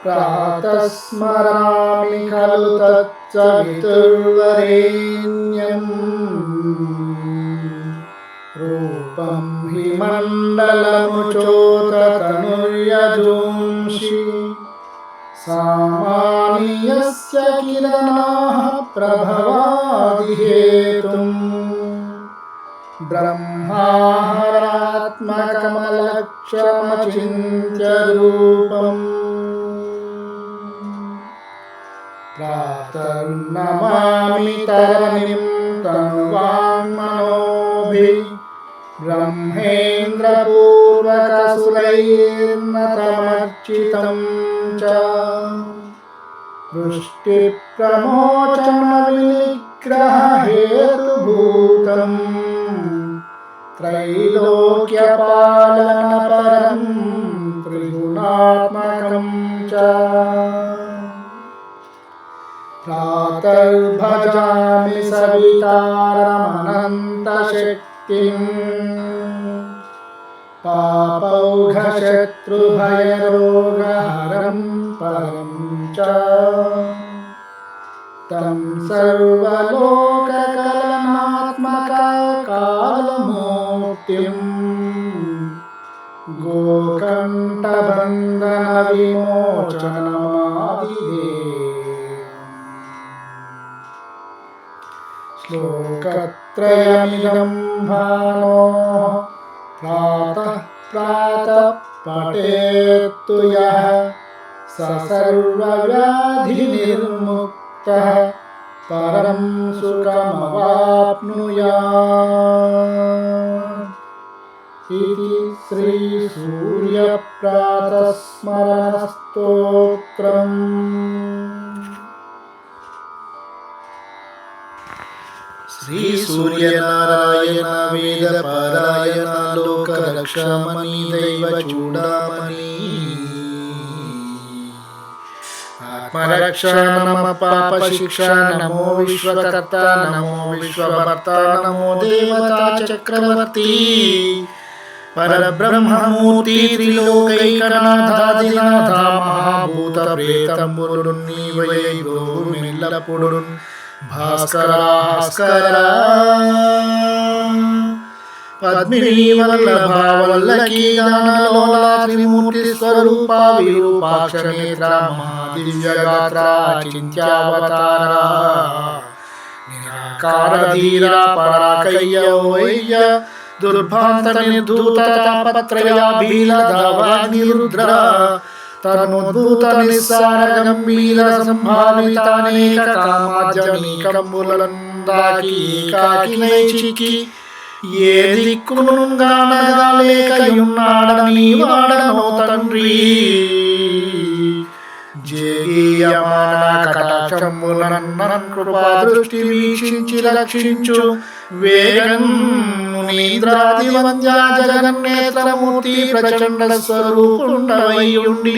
ప్రాతస్మరామి ఖలు తచ్చవితుర్వరేణ్యం రూపం హి మండలముచోతనుర్యజూంషి సామాని యస్య కిరణాః ప్రభవాదిహేతుం బ్రహ్మాహరాత్మకమలక్ష్యమచింత్య రూపం ప్రాతర్నమామి తరణిం తనువాన్మనోభిః బ్రహ్మేంద్రపూర్వకసురైర్నతమర్చితం చ వృష్టిప్రమోచనవినిగ్రహహేతుభూతం త్రైలోక్యపాలనపరం త్రిగుణాత్మకం చ ప్రాతర్భజామి సవితారమనంతశక్తిం పాపౌఘశత్రుభయరోగహరం పరం చ తం సర్వలోకకలనాత్మకాకాలమూర్తిం గోకంఠబంధనవిమోచనమాదిదేవం. శ్లోకత్రయమిదం భానోః ప్రాతః ప్రాతః పఠేత్తు యః స సర్వవ్యాధినిర్ముక్తః పరం సుఖమవాప్నుయాత్. ఇది శ్రీ సూర్య ప్రాతస్మరణ స్తోత్రం. శ్రీ సూర్యనారాయణ వేద పారాయణ లోక రక్షామణి దైవ చూడామణి ఆత్మరక్ష నమ పాప శిక్ష నమో విశ్వకర్త నమో విశ్వభర్త నమో దేవతా చక్రవర్తి పరబ్రహ్మమూర్తి త్రిలోకైకనాథాదినాథ మహాభూత ప్రేతంబులు నీవై గోవిమెల్లపుడు భాస్కర పద్మిని వల్లభ వల్లకి గానలోల త్రిమూర్తి స్వరూప విరూపాక్ష నేత్ర మహాదివ్యగాత్ర చింత్యావతార నిరాకార ధీర పరాకయ్య వైయ్య దుర్భాంత నిర్ధూత తాపత్రయాభీలధావాగ్నిరుద్ర తనుద్భూత నిస్సార గంభీర సంభావితానేక కామాద్యనీకంబులందాకి ఏకాకినైచికి ఏ దిక్కునుగానగాలేకయున్నాడని వాడనో తండ్రి జేయమాన కటాక్షంబులన్నన్ కృపా దృష్టి వీక్షించి రక్షించు వేగం మునీంద్రాది వంద్య జగన్నేత్రమూర్తి ప్రచండ స్వరూపుండవై ఉండి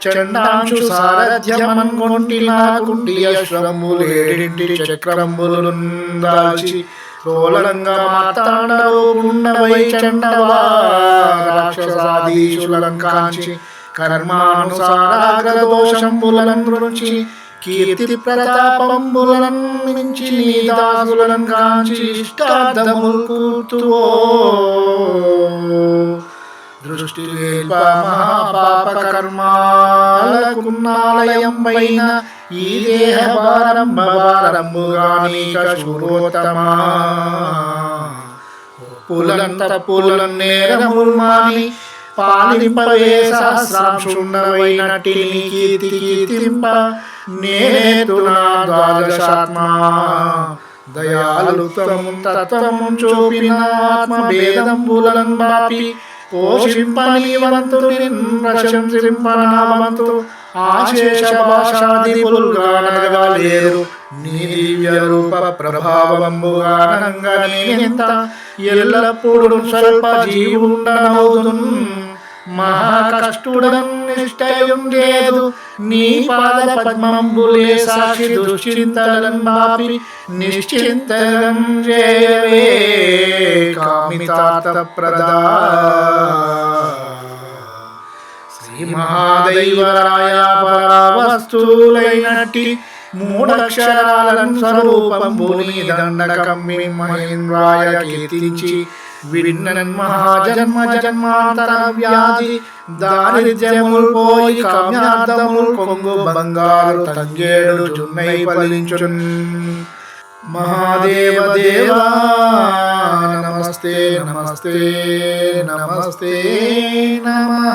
చండాంశు సారథ్యమన్గొంటి నాకుండి అశ్వములేడింటి చక్రంబులుందాల్చి రోలంగా మాతాండవై చండవా రాక్షసాదీశులంకాంచి కర్మానుసారాగ్రదోషంబులను రుచి కీర్తి ప్రతాపంబులను మించి నీదాసులను కాంచి ఇష్టార్థములు కూర్తువో దృష్టి వేల్ప మహాపాప కర్మాలకున్నాలయం పైన ఈ దేహ భారంబుగానీక శూరోత్తమా పులంత పులం నేరముల్ మాని పాలింపవే సహస్రాంశుండవైనటిని కీర్తింప నేతునా ద్వాదశాత్మా దయాలు తత్వము చూపిన ఆత్మ భేదంబులను బాపి పోషింపనీవంతుని ప్రశంసింపనావంతు ఆశేష భాషాదిపుల్గానగలేరు నీ దివ్య రూప ప్రభావంబుగానంగా నేనెంత ఎల్లప్పుడు స్వల్ప జీవుండనవుదున్ మహాకష్టుడన్ నిష్టయుండేదు నీ పాద పద్మంబులే సాక్షి దుశ్చింతలన్ బాపి నిశ్చింతలం చేయవే కామితార్థ ప్రదా. శ్రీ మహాదైవరాయ పరావస్తులైనట్టి మూడక్షరాలను స్వరూపంబుని దండకమ్మి మహేంద్రాయ కీర్తించి విన్నన్ మహాజన్మ జన్మాంతర వ్యాధి దారిద్ర్యముల్ పోయి కామ్యార్థముల్ పొంగు బంగారు తంగేడు జున్నై ఫలించున్ మహాదేవ దేవా నమస్తే నమస్తే నమస్తే నమః.